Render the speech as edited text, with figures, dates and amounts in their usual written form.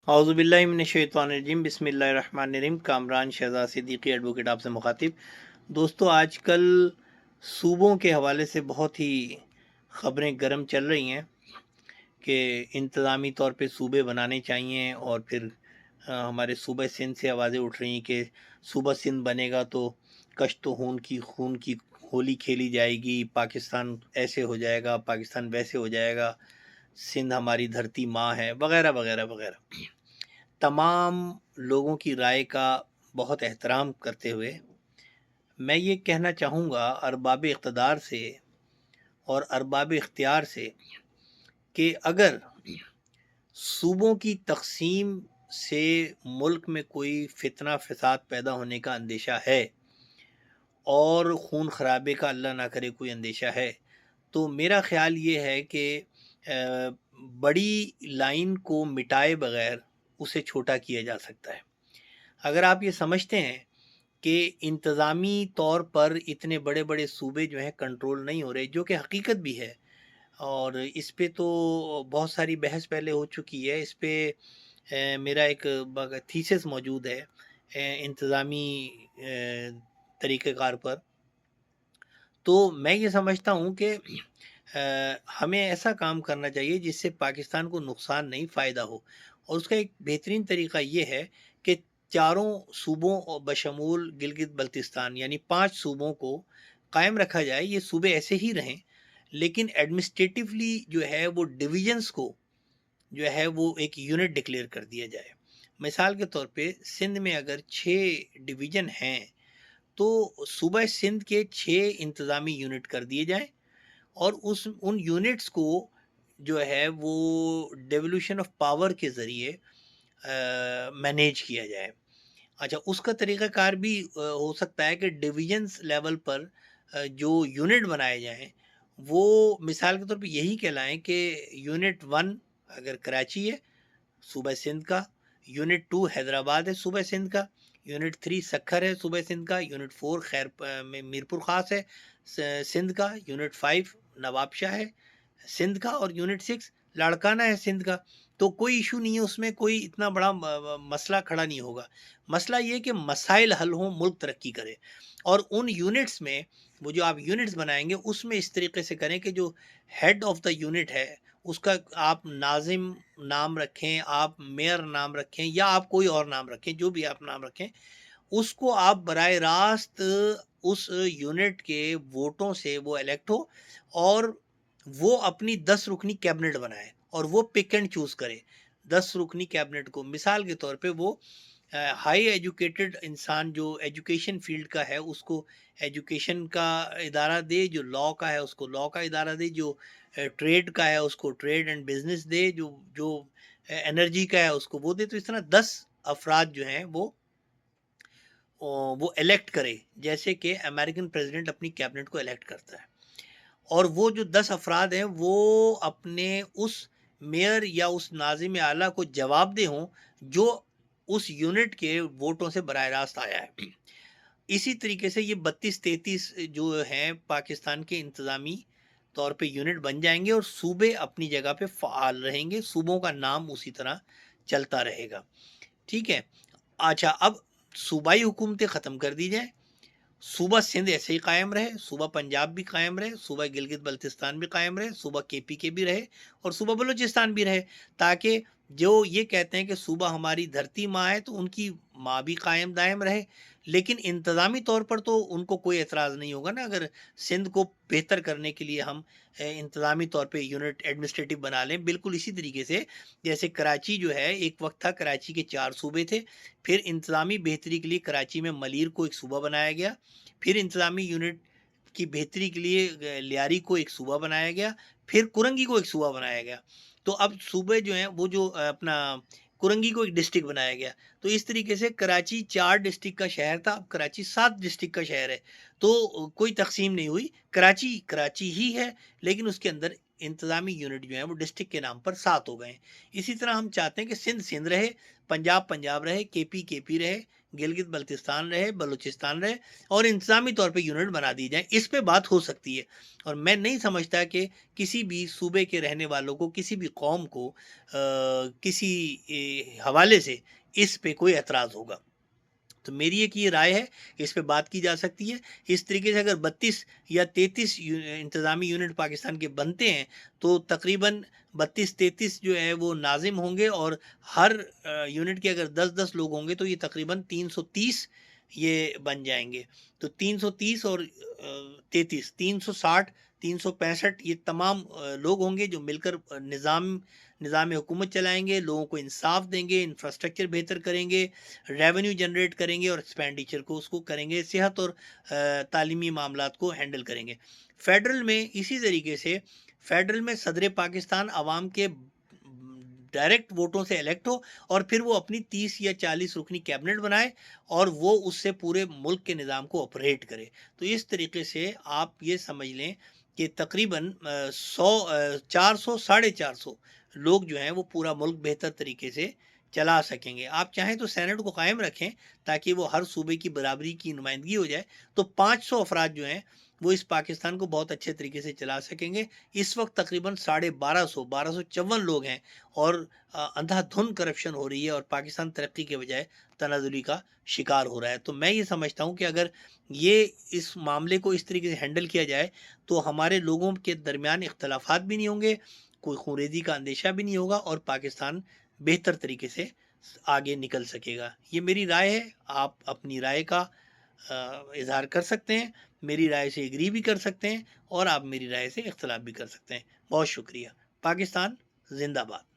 اعوذ باللہ من الشیطان الرجیم بسم اللہ الرحمن الرحیم کامران شہزاد صدیقی ایڈوکیٹ آپ سے مخاطب۔ دوستو، آج کل صوبوں کے حوالے سے بہت ہی خبریں گرم چل رہی ہیں کہ انتظامی طور پہ صوبے بنانے چاہیے، اور پھر ہمارے صوبہ سندھ سے آوازیں اٹھ رہی ہیں کہ صوبہ سندھ بنے گا تو کشت و خون کی ہولی کھیلی جائے گی، پاکستان ایسے ہو جائے گا، پاکستان ویسے ہو جائے گا، سندھ ہماری دھرتی ماں ہے، وغیرہ وغیرہ وغیرہ۔ تمام لوگوں کی رائے کا بہت احترام کرتے ہوئے میں یہ کہنا چاہوں گا ارباب اقتدار سے اور ارباب اختیار سے کہ اگر صوبوں کی تقسیم سے ملک میں کوئی فتنہ فساد پیدا ہونے کا اندیشہ ہے اور خون خرابے کا اللہ نہ کرے کوئی اندیشہ ہے، تو میرا خیال یہ ہے کہ بڑی لائن کو مٹائے بغیر اسے چھوٹا کیا جا سکتا ہے۔ اگر آپ یہ سمجھتے ہیں کہ انتظامی طور پر اتنے بڑے بڑے صوبے جو ہیں کنٹرول نہیں ہو رہے، جو کہ حقیقت بھی ہے، اور اس پہ تو بہت ساری بحث پہلے ہو چکی ہے، اس پہ میرا ایک تھیسس موجود ہے انتظامی طریقہ کار پر۔ تو میں یہ سمجھتا ہوں کہ ہمیں ایسا کام کرنا چاہیے جس سے پاکستان کو نقصان نہیں، فائدہ ہو، اور اس کا ایک بہترین طریقہ یہ ہے کہ چاروں صوبوں اور بشمول گلگت بلتستان یعنی 5 صوبوں کو قائم رکھا جائے۔ یہ صوبے ایسے ہی رہیں، لیکن ایڈمنسٹریٹیولی جو ہے وہ ڈویژنز کو جو ہے وہ ایک یونٹ ڈکلیئر کر دیا جائے۔ مثال کے طور پہ سندھ میں اگر 6 ڈویژن ہیں تو صوبہ سندھ کے 6 انتظامی یونٹ کر دیے جائیں، اور ان یونٹس کو جو ہے وہ ڈیولوشن آف پاور کے ذریعے مینیج کیا جائے۔ اچھا، اس کا طریقہ کار بھی ہو سکتا ہے کہ ڈویژنس لیول پر جو یونٹ بنائے جائیں وہ مثال کے طور پہ یہی کہلائیں کہ یونٹ 1 اگر کراچی ہے صوبہ سندھ کا، یونٹ 2 حیدرآباد ہے صوبہ سندھ کا، یونٹ 3 سکھر ہے صوبہ سندھ کا، یونٹ 4 میرپور خاص ہے سندھ کا، یونٹ 5 نواب شاہ ہے سندھ کا، اور یونٹ 6 لاڑکانہ ہے سندھ کا۔ تو کوئی ایشو نہیں ہے، اس میں کوئی اتنا بڑا مسئلہ کھڑا نہیں ہوگا۔ مسئلہ یہ کہ مسائل حل ہوں، ملک ترقی کرے، اور ان یونٹس میں وہ جو آپ یونٹس بنائیں گے اس میں اس طریقے سے کریں کہ جو ہیڈ آف دا یونٹ ہے اس کا آپ ناظم نام رکھیں، آپ میئر نام رکھیں، یا آپ کوئی اور نام رکھیں، جو بھی آپ نام رکھیں، اس کو آپ براہ راست اس یونٹ کے ووٹوں سے وہ الیکٹ ہو، اور وہ اپنی 10 رکنی کیبنٹ بنائے اور وہ پک اینڈ چوز کرے 10 رکنی کیبنٹ کو۔ مثال کے طور پہ وہ ہائی ایجوکیٹڈ انسان جو ایجوکیشن فیلڈ کا ہے اس کو ایجوکیشن کا ادارہ دے، جو لاء کا ہے اس کو لاء کا ادارہ دے، جو ٹریڈ کا ہے اس کو ٹریڈ اینڈ بزنس دے، جو انرجی کا ہے اس کو وہ دے۔ تو اس طرح 10 افراد جو ہیں وہ الیکٹ کرے، جیسے کہ امریکن پریزیڈنٹ اپنی کیبنٹ کو الیکٹ کرتا ہے، اور وہ جو 10 افراد ہیں وہ اپنے اس میئر یا اس ناظم اعلیٰ کو جواب دہ ہوں جو اس یونٹ کے ووٹوں سے براہ راست آیا ہے۔ اسی طریقے سے یہ 32-33 جو ہیں پاکستان کے انتظامی طور پہ یونٹ بن جائیں گے، اور صوبے اپنی جگہ پہ فعال رہیں گے، صوبوں کا نام اسی طرح چلتا رہے گا۔ ٹھیک ہے۔ اچھا، اب صوبائی حکومتیں ختم کر دی جائیں، صوبہ سندھ ایسے ہی قائم رہے، صوبہ پنجاب بھی قائم رہے، صوبہ گلگت بلتستان بھی قائم رہے، صوبہ کے پی کے بھی رہے، اور صوبہ بلوچستان بھی رہے، تاکہ جو یہ کہتے ہیں کہ صوبہ ہماری دھرتی ماں ہے تو ان کی ماں بھی قائم دائم رہے۔ لیکن انتظامی طور پر تو ان کو کوئی اعتراض نہیں ہوگا نا، اگر سندھ کو بہتر کرنے کے لیے ہم انتظامی طور پہ یونٹ ایڈمنسٹریٹو بنا لیں، بالکل اسی طریقے سے جیسے کراچی جو ہے ایک وقت تھا کراچی کے 4 صوبے تھے، پھر انتظامی بہتری کے لیے کراچی میں ملیر کو ایک صوبہ بنایا گیا، پھر انتظامی یونٹ کی بہتری کے لیے لیاری کو ایک صوبہ بنایا گیا، پھر کرنگی کو ایک صوبہ بنایا گیا۔ تو اب صوبے جو ہیں وہ جو اپنا کرنگی کو ایک ڈسٹرکٹ بنایا گیا، تو اس طریقے سے کراچی 4 ڈسٹرکٹ کا شہر تھا، اب کراچی 7 ڈسٹرکٹ کا شہر ہے۔ تو کوئی تقسیم نہیں ہوئی، کراچی کراچی ہی ہے، لیکن اس کے اندر انتظامی یونٹ جو ہیں وہ ڈسٹرکٹ کے نام پر 7 ہو گئے ہیں۔ اسی طرح ہم چاہتے ہیں کہ سندھ سندھ رہے، پنجاب پنجاب رہے، کے پی رہے، گلگت بلتستان رہے، بلوچستان رہے، اور انتظامی طور پہ یونٹ بنا دی جائیں۔ اس پہ بات ہو سکتی ہے، اور میں نہیں سمجھتا کہ کسی بھی صوبے کے رہنے والوں کو، کسی بھی قوم کو کسی حوالے سے اس پہ کوئی اعتراض ہوگا۔ تو میری ایک یہ رائے ہے، اس پہ بات کی جا سکتی ہے۔ اس طریقے سے اگر 32 یا 33 انتظامی یونٹ پاکستان کے بنتے ہیں تو تقریباً 32-33 جو ہے وہ ناظم ہوں گے، اور ہر یونٹ کے اگر 10-10 لوگ ہوں گے تو یہ تقریباً 330 یہ بن جائیں گے۔ تو 330 اور 33، 360، 365 یہ تمام لوگ ہوں گے جو مل کر نظام حکومت چلائیں گے، لوگوں کو انصاف دیں گے، انفراسٹرکچر بہتر کریں گے، ریونیو جنریٹ کریں گے، اور ایکسپینڈیچر کو اس کو کریں گے، صحت اور تعلیمی معاملات کو ہینڈل کریں گے۔ فیڈرل میں اسی طریقے سے، فیڈرل میں صدر پاکستان عوام کے ڈائریکٹ ووٹوں سے الیکٹ ہو، اور پھر وہ اپنی 30 یا 40 رکنی کیبنٹ بنائے، اور وہ اس سے پورے ملک کے نظام کو آپریٹ کرے۔ تو اس طریقے سے آپ یہ سمجھ لیں کہ تقریباً 400 450 لوگ جو ہیں وہ پورا ملک بہتر طریقے سے چلا سکیں گے۔ آپ چاہیں تو سینٹ کو قائم رکھیں تاکہ وہ ہر صوبے کی برابری کی نمائندگی ہو جائے، تو 500 افراد جو ہیں وہ اس پاکستان کو بہت اچھے طریقے سے چلا سکیں گے۔ اس وقت تقریباً 1250 لوگ ہیں، اور اندھا دھند کرپشن ہو رہی ہے، اور پاکستان ترقی کے بجائے تنازلی کا شکار ہو رہا ہے۔ تو میں یہ سمجھتا ہوں کہ اگر یہ اس معاملے کو اس طریقے سے ہینڈل کیا جائے تو ہمارے لوگوں کے درمیان اختلافات بھی نہیں ہوں گے، کوئی خونریزی کا اندیشہ بھی نہیں ہوگا، اور پاکستان بہتر طریقے سے آگے نکل سکے گا۔ یہ میری رائے ہے، آپ اپنی رائے کا اظہار کر سکتے ہیں، میری رائے سے ایگری بھی کر سکتے ہیں، اور آپ میری رائے سے اختلاف بھی کر سکتے ہیں۔ بہت شکریہ۔ پاکستان زندہ باد۔